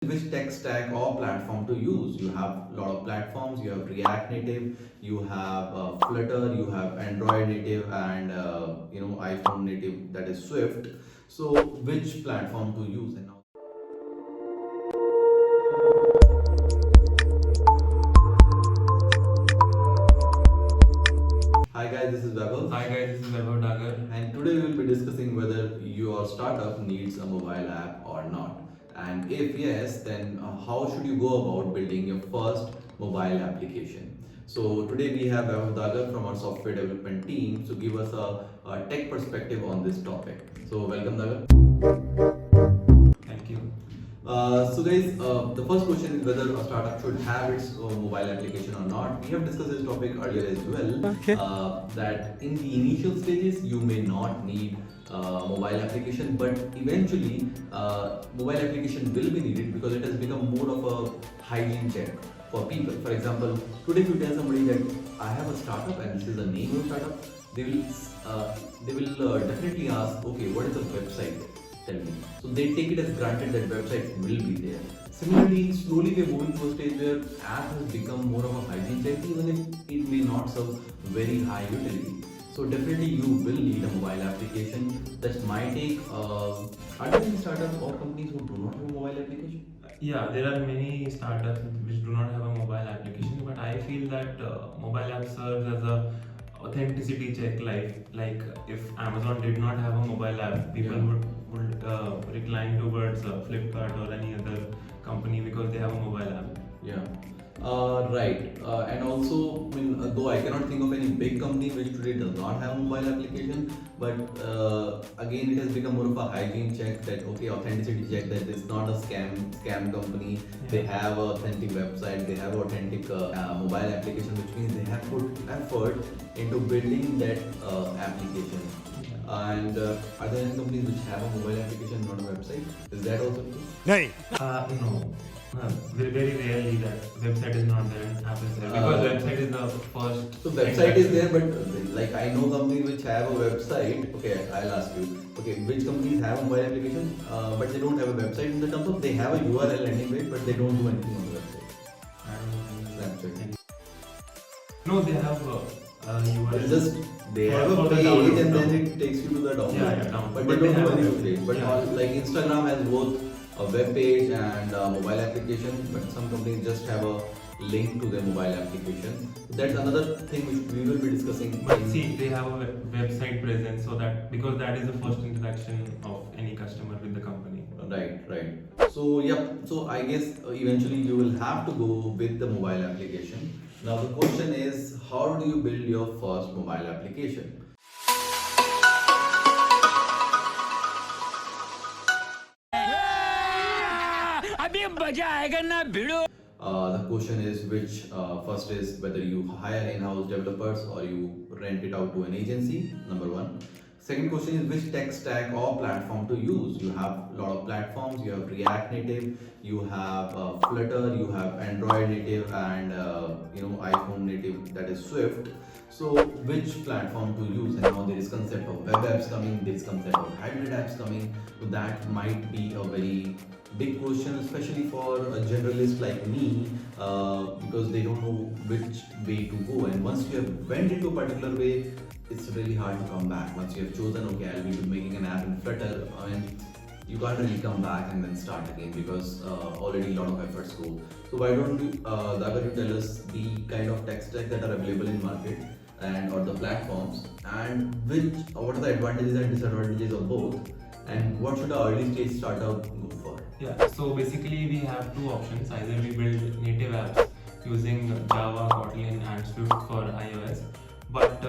which tech stack or platform to use. You have a lot of platforms. You have React Native, you have Flutter, you have Android Native, and iPhone Native, that is Swift. So which platform to use? And now, hi guys, this is Vaibhav. Hi guys, this is Vaibhav Dagar. And today we will be discussing whether your startup needs a mobile app or not. And if yes, then how should you go about building your first mobile application? So today we have Vaibhav Dagar from our software development team to give us a tech perspective on this topic. So welcome, Dagar. Thank you. So guys, the first question is whether a startup should have its mobile application or not. We have discussed this topic earlier as well. Okay. That in the initial stages you may not need mobile application, but eventually mobile application will be needed because it has become more of a hygiene check for people. For example, today if you tell somebody that I have a startup and this is the name of startup, they will definitely ask, okay, what is the website? Tell me. So they take it as granted that website will be there. Similarly, slowly we are moving to a stage where app has become more of a hygiene check, even if it may not serve very high utility. So definitely you will need a mobile application. That's my take. Are there any startups or companies who do not have a mobile application? Yeah, there are many startups which do not have a mobile application, but I feel that mobile app serves as a authenticity check. Like if Amazon did not have a mobile app, people would recline towards Flipkart or any other company because they have a mobile app. Yeah. Right. And also, I mean, though I cannot think of any big company which today does not have a mobile application, but again, it has become more of a hygiene check that okay, authenticity check that it's not a scam company. Yeah. They have an authentic website, they have authentic mobile application, which means they have put effort into building that application. And are there any companies which have a mobile application, not a website? Is that also true? No. Very, very rarely that website is not there and app is there because website is the first. So website is there, but like I know companies which have a website. Okay, I'll ask you. Okay, which companies have a mobile application, but they don't have a website in the terms of they have a URL landing page, but they don't do anything on the website. That's it. No, they have URL. It's just they have a page and then it takes you to the download. Yeah, download. But they don't do have anything. But yeah. like Instagram has both a web page and a mobile application, but some companies just have a link to their mobile application. That's another thing which we will be discussing. But see, they have a website presence, so that because that is the first interaction of any customer with the company. Right. So yeah, so I guess eventually you will have to go with the mobile application. Now the question is, how do you build your first mobile application? The question is first is whether you hire in-house developers or you rent it out to an agency, number one. Second question is which tech stack or platform to use. You have a lot of platforms. You have React Native, you have Flutter, you have Android Native, and iPhone Native, that is Swift. So which platform to use? And now there is concept of web apps coming, there is concept of hybrid apps coming. So that might be a very big question, especially for a generalist like me, because they don't know which way to go. And once you have went into a particular way, it's really hard to come back. Once you have chosen, okay, I'll be making an app in Flutter, and you can't really come back and then start again because already a lot of efforts go. So why don't you, Dagar, you tell us the kind of tech stack that are available in market and or the platforms, and what are the advantages and disadvantages of both, and what should an early stage startup go for? Yeah, so basically we have two options. Either we build native apps using Java, Kotlin and Swift for iOS, but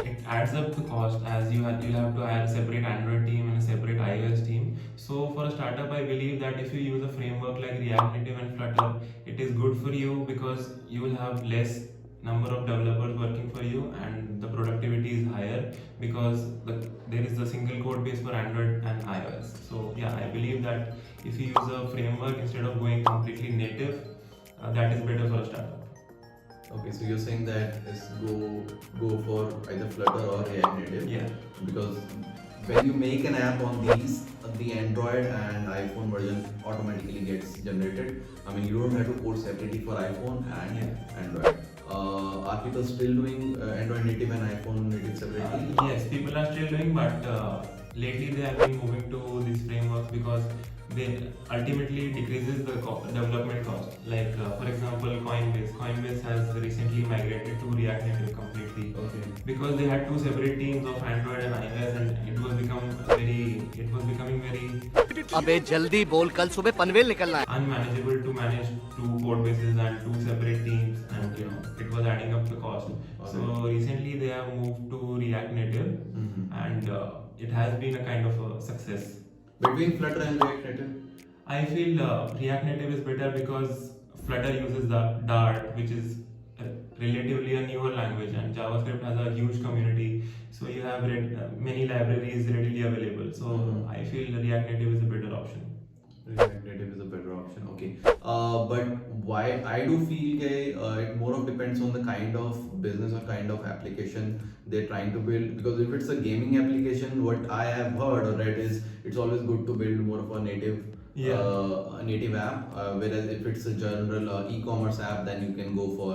it adds up the cost as you'll have to hire a separate Android team and a separate iOS team. So for a startup, I believe that if you use a framework like React Native and Flutter, it is good for you because you will have less number of developers working for you and the productivity is higher because there is a single code base for Android and iOS. So yeah, I believe that if you use a framework instead of going completely native, that is better for a startup. Okay, so you're saying that is go for either Flutter or React Native. Yeah. Because when you make an app on these, the Android and iPhone version automatically gets generated. I mean, you don't have to code separately for iPhone and Android. Are people still doing Android native and iPhone native separately? Yes, people are still doing, but lately they have been moving to these frameworks because they ultimately decreases the development cost. Like for example, Coinbase has recently migrated to React Native completely. Okay. Because they had two separate teams of Android and iOS, and it was becoming very अबे जल्दी बोल कल सुबह पनवेल निकलना है unmanageable to manage two code bases and two separate teams, and it was adding up the cost. So recently they have moved to React Native, and it has been a kind of a success. Between Flutter and React Native? I feel React Native is better because Flutter uses the Dart, which is relatively a newer language, and JavaScript has a huge community, so you have many libraries readily available. So I feel React Native is a better option. React Native is a better option. Okay. But why I do feel it more of depends on the kind of business or kind of application they're trying to build. Because if it's a gaming application, what I have heard or read is it's always good to build more of a native a native app. Whereas if it's a general e-commerce app, then you can go for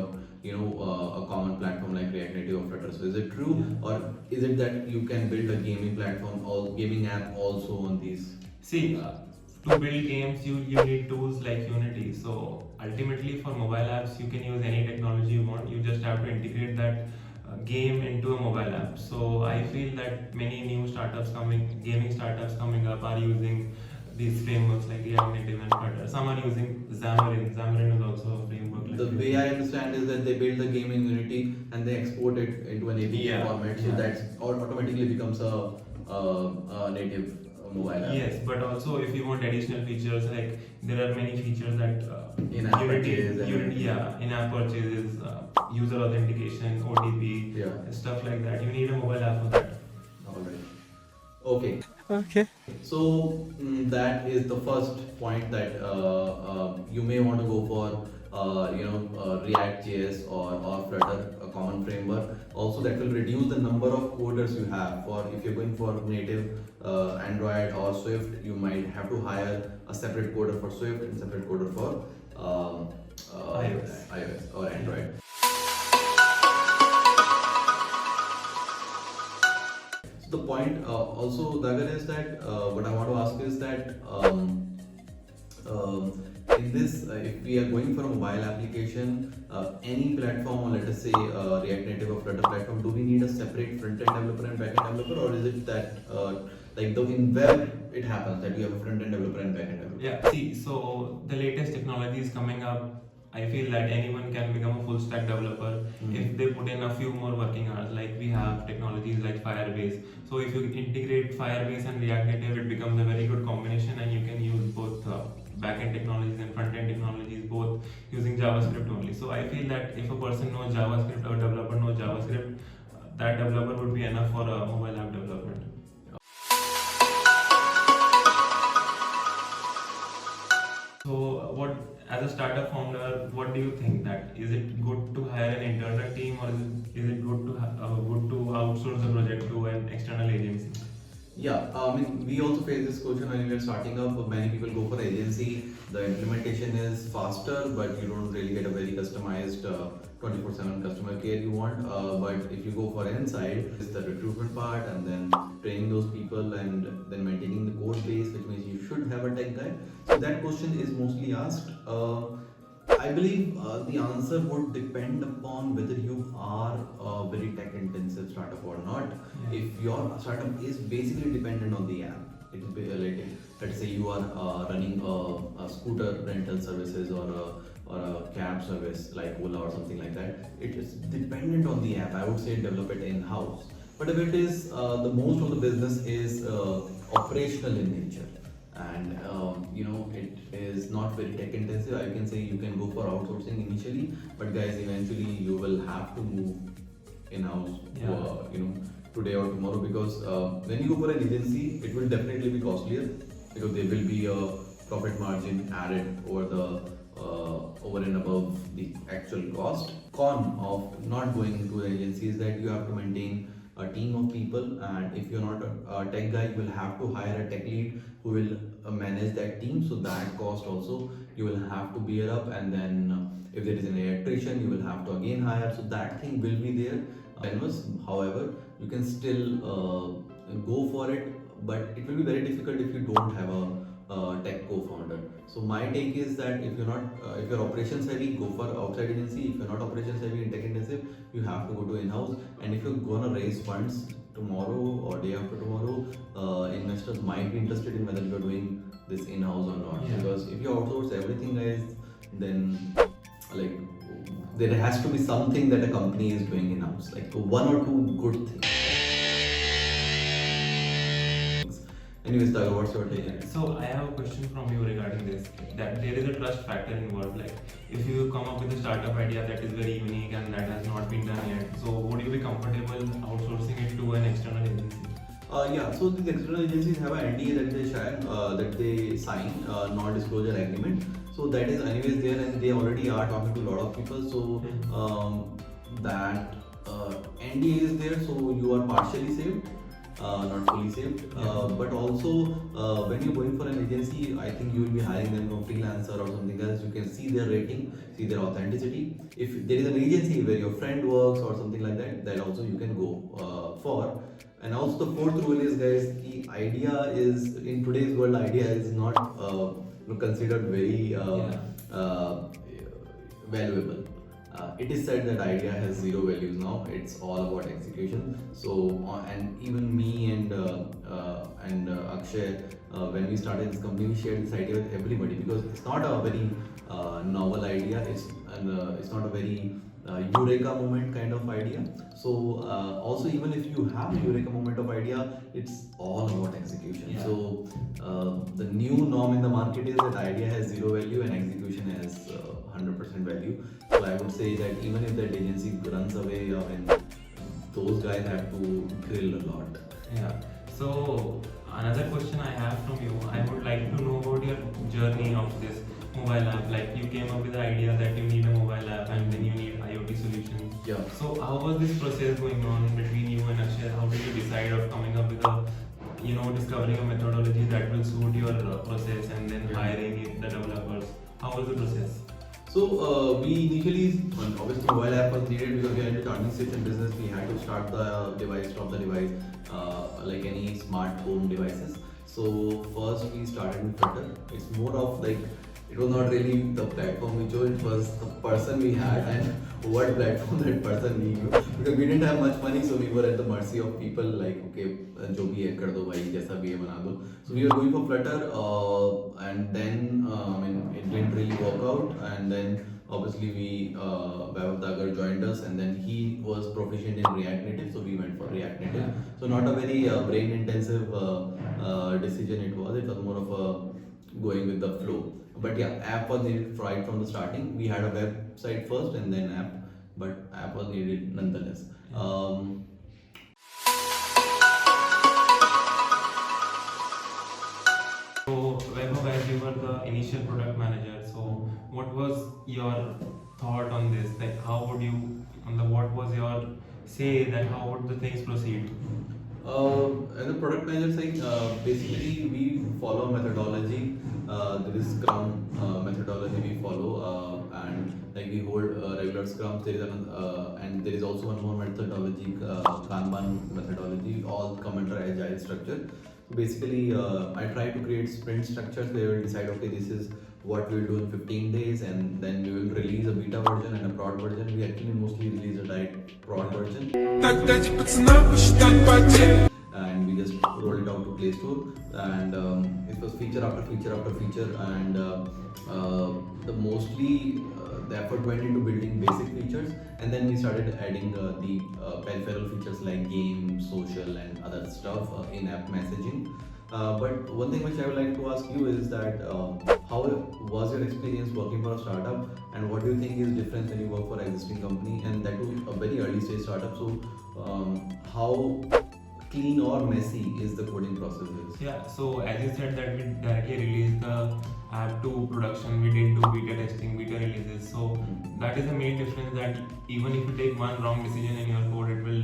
a common platform like React Native or Flutter. So is it true, or is it that you can build a gaming platform or gaming app also on these? See, to build games, you need tools like Unity. So ultimately, for mobile apps, you can use any technology you want. You just have to integrate that game into a mobile app. So I feel that many new gaming startups coming up are using these frameworks like React Native and Flutter. Some are using Xamarin. Xamarin is also a framework. Like the way I understand is that they build the game in Unity and they export it into an API format, so that automatically becomes a native mobile app. Yes, but also if you want additional features, like there are many features that in-app in-app purchases, user authentication, OTP, stuff like that. You need a mobile app for that. Alright. Okay. So that is the first point that you may want to go for React.js or Flutter, a common framework. Also, that will reduce the number of coders you have. For if you're going for native Android or Swift, you might have to hire a separate coder for Swift and separate coder for iOS or Android. So the point also, Dagar, is that what I want to ask is that in this, if we are going for a mobile application, any platform, or let us say React Native or Flutter platform, do we need a separate front-end developer and back-end developer, or is it that in web it happens that you have a front-end developer and back-end developer? Yeah, see, so the latest technology is coming up. I feel that anyone can become a full stack developer if they put in a few more working hours. Like we have technologies like Firebase. So if you integrate Firebase and React Native, it becomes a very good combination, and you can use both backend technologies and front-end technologies, both using JavaScript only. So I feel that if a person knows JavaScript or a developer knows JavaScript, that developer would be enough for a mobile app development. So as a startup founder, what do you think, that is it good to hire an internal team, or is it good to outsource the project to an external agency? Yeah, I mean, we also face this question when we are starting up. Many people go for agency. The implementation is faster, but you don't really get a very customized 24/7 customer care you want. But if you go for inside, it's the recruitment part, and then training those people, and then maintaining the code base, which means you should have a tech guy. So that question is mostly asked. I believe the answer would depend upon whether you are a very tech intensive startup or not. If your startup is basically dependent on the app, it will be like, let's say you are running a scooter rental services or a cab service like Ola or something like that. It is dependent on the app. I would say develop it in house. But if it is the most of the business is operational in nature, and it is not very tech intensive, I can say you can go for outsourcing initially, but guys, eventually you will have to move in-house today or tomorrow, because when you go for an agency, it will definitely be costlier, because there will be a profit margin added over and above the actual cost. Con of not going into an agency is that you have to maintain a team of people, and if you're not a tech guy, you will have to hire a tech lead who will manage that team. So that cost also you will have to bear up, and then if there is an electrician, you will have to again hire. So that thing will be there. However, you can still go for it, but it will be very difficult if you don't have a tech co-founder. So my take is that if you're not, if you're operations heavy, go for outside agency. If you're not operations heavy and tech intensive, you have to go to in-house. And if you're gonna raise funds tomorrow or day after tomorrow, investors might be interested in whether you're doing this in-house or not. Yeah. Because if you outsource everything, guys, then like there has to be something that a company is doing in-house, like one or two good things. Anyways, Dagar, what's your take? So I have a question from you regarding this. That there is a trust factor involved. Like if you come up with a startup idea that is very unique and that has not been done yet, so would you be comfortable outsourcing it to an external agency? Yeah, so these external agencies have an NDA that they share, that they sign, non-disclosure agreement. So that is anyways there, and they already are talking to a lot of people. So that NDA is there, so you are partially saved, not fully saved. But also when you're going for an agency, I think you will be hiring them from freelancer or something else. You can see their rating, see their authenticity. If there is an agency where your friend works or something like that, that also you can go for. And also the fourth rule is, guys, the idea is, in today's world, idea is not considered very valuable. It is said that idea has zero values now. It's all about execution. So and even me and Akshay, when we started this company, we shared this idea with everybody because it's not a very novel idea. It's not a very eureka moment kind of idea. So also, even if you have a eureka moment of idea, it's all about execution. Yeah. So the new norm in the market is that idea has zero value and execution has 100% value. So I would say that even if that agency runs away, I mean, those guys have to grill a lot. Yeah. So another question I have from you, I would like to know about your journey of this mobile app. Like you came up with the idea that you need a mobile app and then you need IoT solutions. Yeah. So how was this process going on between you and Akshay? How did you decide of coming up with a, discovering a methodology that will suit your process and then hiring the developers? How was the process? So we initially, obviously mobile app was needed because we are in the charging station business. We had to start the device, stop the device, like any smart home devices. So first we started in Flutter. It's more of like, it was not really the platform we chose, it was the person we had and what platform that person we used. Because we didn't have much money, so we were at the mercy of people like, okay, jo bhi hai kar do bhai, jaisa bhi hai bana do. So we were going for Flutter, and then it didn't really work out. And then obviously Vaibhav Dagar joined us, and then he was proficient in React Native, so we went for React Native. So not a very brain intensive decision it was more of a going with the flow. But yeah, app was needed right from the starting. We had a website first and then app, but app was needed nonetheless. So Vaibhav, as you were the initial product manager, so what was your thought on this? Like how would you, what was your say that how would the things proceed? As a product manager side, basically we follow a methodology. There is Scrum methodology we follow, and like we hold regular Scrums. There is and there is also one more methodology, Kanban methodology. All come under agile structure. So basically, I try to create sprint structures where we will decide, okay, this is what we will do in 15 days, and then we will release a beta version and a prod version. We actually mostly release a direct prod version. And we just roll it out to Play Store, and it was feature after feature after feature, and the effort went into building basic features, and then we started adding the peripheral features like game, social, and other stuff, in-app messaging. But one thing which I would like to ask you is that how was your experience working for a startup, and what do you think is different when you work for an existing company, and that too a very early stage startup? So how clean or messy is the coding process is? Yeah, so as you said that we directly released the app to production, we did do beta testing, beta releases. So that is the main difference, that even if you take one wrong decision in your code, it will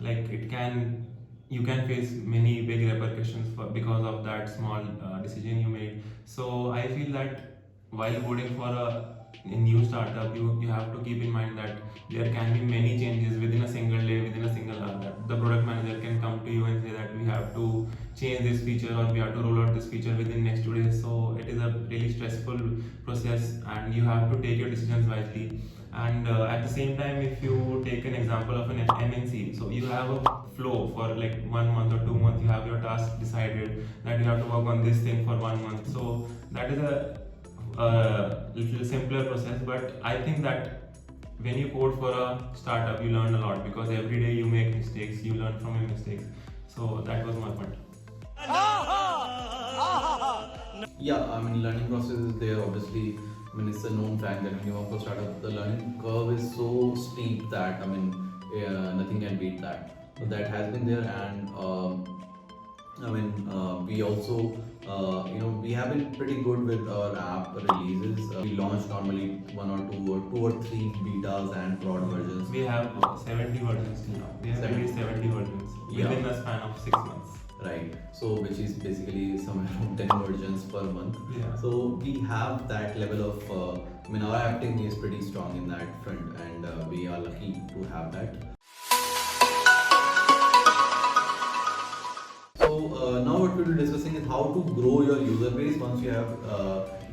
like you can face many big repercussions because of that small decision you made. So I feel that while coding for a new startup, you have to keep in mind that there can be many changes within a single day, within a single hour. That the product manager can come to you and say that we have to change this feature or we have to roll out this feature within next 2 days. So it is a really stressful process, and you have to take your decisions wisely. And at the same time, if you take an example of an MNC, so you have a flow for like 1 month or 2 months. You have your task decided that you have to work on this thing for 1 month. So that is a little simpler process. But I think that when you code for a startup, you learn a lot because every day you make mistakes, you learn from your mistakes. So that was my point. Yeah, I mean, learning process is there. Obviously, I mean, it's a known fact that when you work for startup, the learning curve is so steep that, I mean, nothing can beat that. So that has been there, and I mean, we also, we have been pretty good with our app releases. We launch normally 1 or 2 or 3 betas and prod versions. We have 70 versions till now. We have released 70 versions within a span of 6 months. Right, so which is basically somewhere around 10 versions per month. Yeah. So we have that level of, I mean, our app team is pretty strong in that front, and we are lucky to have that. So now what we'll be discussing is how to grow your user base once you have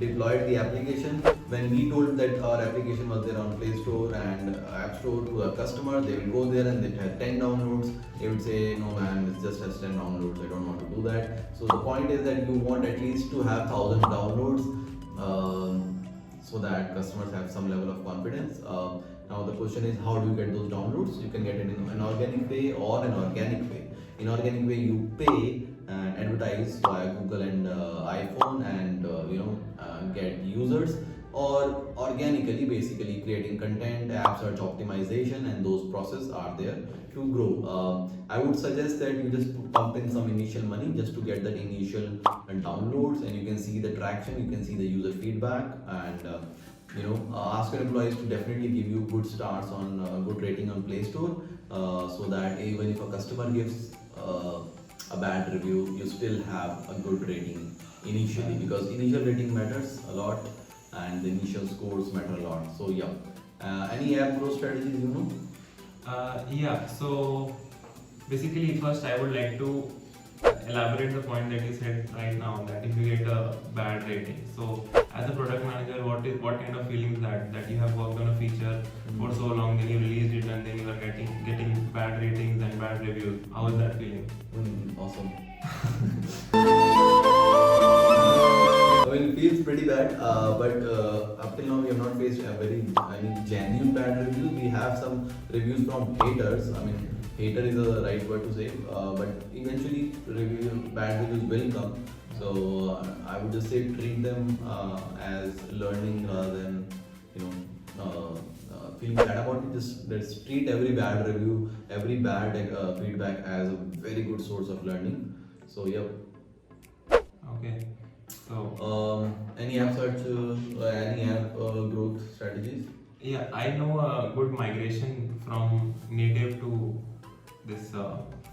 deployed the application. When we told that our application was there on Play Store and App Store to a customer, they will go there and it had 10 downloads. They would say, no man, it just has 10 downloads, I don't want to do that. So the point is that you want at least to have 1000 downloads so that customers have some level of confidence. Now the question is, how do you get those downloads? You can get it in an organic way or an organic way. In organic way, you pay and advertise via Google and iPhone and get users, or organically, basically creating content, app search optimization, and those processes are there to grow. I would suggest that you just pump in some initial money just to get that initial downloads, and you can see the traction, you can see the user feedback, and ask your employees to definitely give you good stars on good rating on Play Store, so that even if a customer gives a bad review, you still have a good rating initially, because initial rating matters a lot and the initial scores matter a lot. So yeah, any app growth strategies Yeah, so basically first I would like to elaborate the point that you said right now, that if you get a bad rating. So as a product manager, what kind of feeling that you have worked on a feature for so long, then you released it and then you are getting bad ratings and bad reviews. How is that feeling? Awesome. I mean, it feels pretty bad, but up till now we have not faced any genuine bad reviews. We have some reviews from haters. I mean, hater is the right word to say, but eventually bad reviews will come. So I would just say treat them as learning rather than feeling bad about it. Just treat every bad review, every bad feedback as a very good source of learning. So yep. Okay. So any app search, any app growth strategies? yeah, I know a good migration from native to this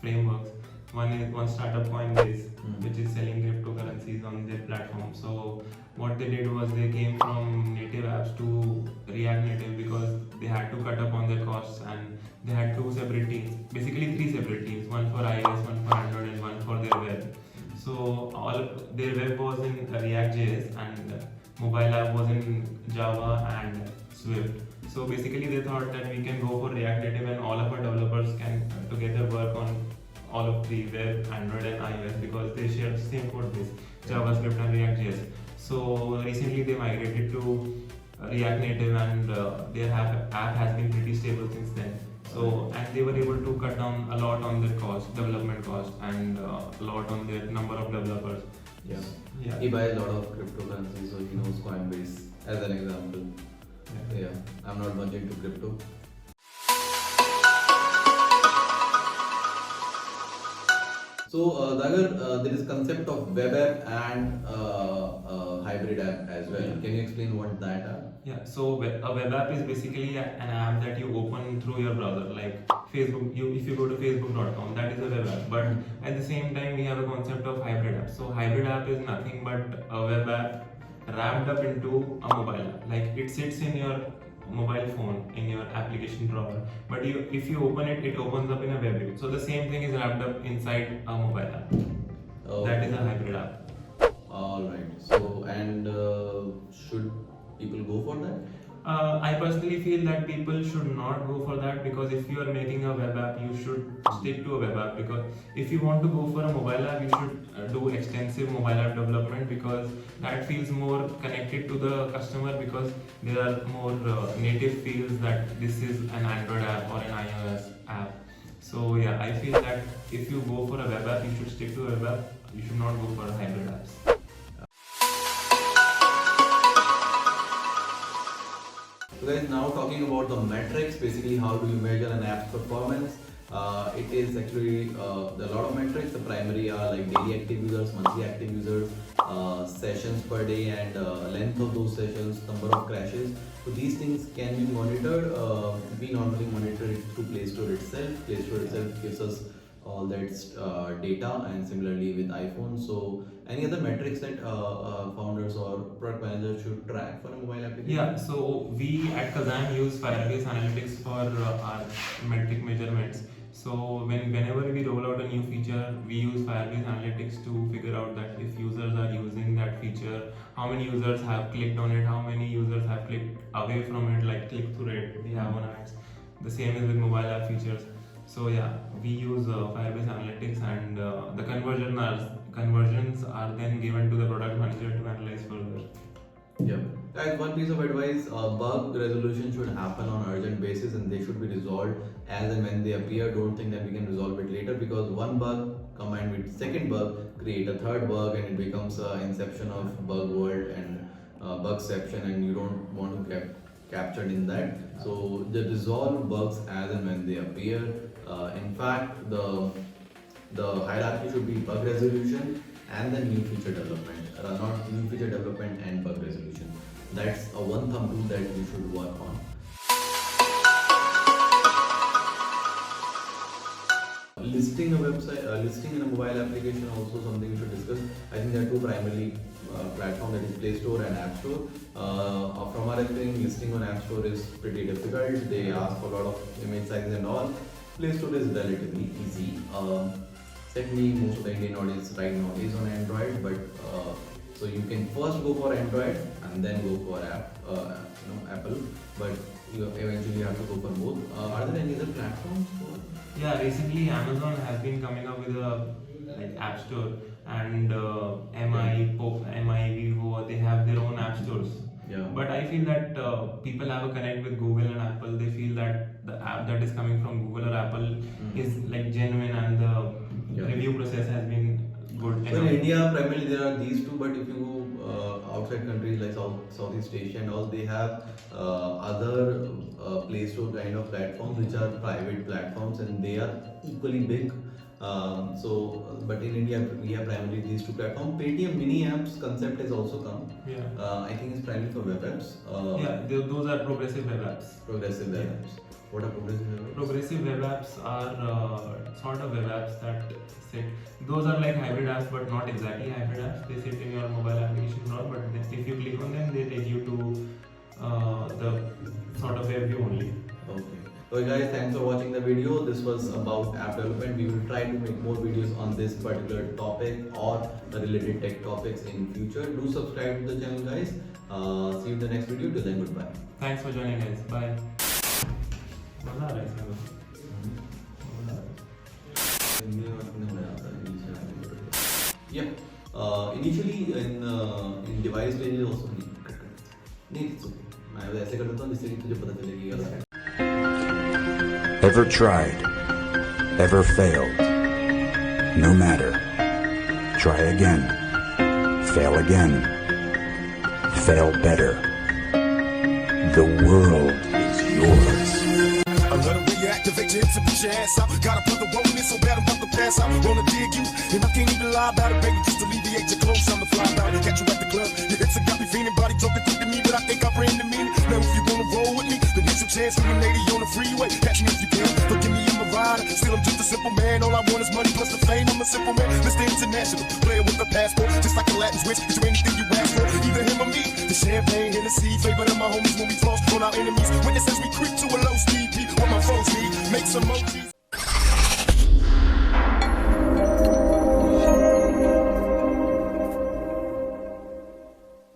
frameworks. One startup Coinbase, which is selling cryptocurrencies on their platform. So what they did was they came from native apps to React Native because they had to cut up on their costs, and they had 2 separate teams, basically 3 separate teams, one for iOS, one for Android, and one for their web. So their web was in React.js and mobile app was in Java and Swift. So basically they thought that we can go for React Native and all of our developers can together work on all of 3, web, Android and iOS, because they share the same code base, JavaScript and React.js. So recently they migrated to React Native, and their app has been pretty stable since then. So, and they were able to cut down a lot on their development cost, and a lot on their number of developers. Yeah. He buys a lot of cryptocurrencies, so he knows Coinbase as an example. Yeah. I'm not much into crypto. So, Dagar, there is concept of web app and hybrid app as well. Yeah. Can you explain what that are? Yeah, so a web app is basically an app that you open through your browser, like Facebook. If you go to facebook.com, that is a web app. But at the same time, we have a concept of hybrid app. So hybrid app is nothing but a web app wrapped up into a mobile app. Like it sits in your mobile phone in your application drawer, but if you open it, it opens up in a web view. So the same thing is wrapped up inside a mobile app. That is a hybrid app. All right. So, and should people go for that? I personally feel that people should not go for that, because if you are making a web app, you should stick to a web app. Because if you want to go for a mobile app, you should do extensive mobile app development, because that feels more connected to the customer, because there are more native feels that this is an Android app or an iOS app. So yeah, I feel that if you go for a web app, you should stick to a web app. You should not go for hybrid apps. So guys, now talking about the metrics, basically how do you measure an app's performance? It is actually there are a lot of metrics. The primary are like daily active users, monthly active users, sessions per day, and length of those sessions, number of crashes. So these things can be monitored. We normally monitor it through Play Store itself. Play Store itself gives us all that data, and similarly with iPhone. So any other metrics that founders or product managers should track for a mobile application? Yeah, so we at Kazam use Firebase Analytics for our metric measurements. So whenever we roll out a new feature, we use Firebase Analytics to figure out that if users are using that feature, how many users have clicked on it, how many users have clicked away from it, like click-through rate we have on ads. The same is with mobile app features. So yeah, we use Firebase Analytics, and the conversions are then given to the product manager to analyze further. Yeah. Guys, one piece of advice, bug resolution should happen on urgent basis, and they should be resolved as and when they appear. Don't think that we can resolve it later, because one bug combined with second bug create a third bug, and it becomes an inception of bug world and bugception, and you don't want to get captured in that. So they resolve bugs as and when they appear. In fact, the hierarchy should be bug resolution and then new feature development, not new feature development and bug resolution. That's a one thumb rule that you should work on. Listing a website, listing in a mobile application, also something we should discuss. I think there are two primary platforms, that is Play Store and App Store. From our experience, listing on App Store is pretty difficult. They ask for a lot of image sizes and all. Play Store is relatively easy. Secondly, most of the Indian audience right now is on Android, but so you can first go for Android and then go for Apple, but you eventually have to go for both. Are there any other platforms for? Yeah, recently Amazon has been coming up with a app store, and MI, Vivo, they have their own app stores. Yeah. But I feel that people have a connect with Google and Apple. They feel that the app that is coming from Google or Apple is like genuine, and the review process has been good. So in India, primarily there are these two, but if you go outside countries like Southeast Asia and all, they have other Play Store kind of platforms which are private platforms, and they are equally big. But in India we have primarily these two platforms. Paytm mini apps concept has also come. Yeah. I think it's primarily for web apps. Those are progressive web apps. Progressive web apps. What are progressive web apps? Progressive web apps are sort of web apps that sit. Those are like hybrid apps, but not exactly hybrid apps. They sit in your mobile application drawer, but if you click on them, they take you to the sort of web view only. Okay. So guys, thanks for watching the video. This was about app development. We will try to make more videos on this particular topic or the related tech topics in future. Do subscribe to the channel, guys. See you in the next video. Till then, goodbye. Thanks for joining, guys. Bye. Yeah. Initially in device ranges also नहीं it's okay. मैं ऐसे कर देता हूँ जिससे कि तुझे पता चलेगी अगर Ever tried? Ever failed? No matter. Try again. Fail again. Fail better. The world is yours. Love the way you activate your hips and push your ass out. Gotta put the roll in so bad I'm about to pass out. Wanna dig you, and I can't even lie about it, baby. Just alleviate your clothes, I'ma fly out and catch you at the club. Your hips have got me feeling, body talking quick to me, but I think I bring the meaning. Now if you wanna roll with me, then here's your chance for me, lady, on the freeway. Catch me if you can, forgive me, I'm a rider. Still I'm just a simple man, all I want is money plus the fame. I'm a simple man, Mr. International, player with a passport, just like a Latin switch. Is there anything you ask for? Either him or me. The champagne, Hennessy, favorite of my homies when we floss on our enemies. Witnesses we creep to a low speed, beat what my foes need. Make some mochi.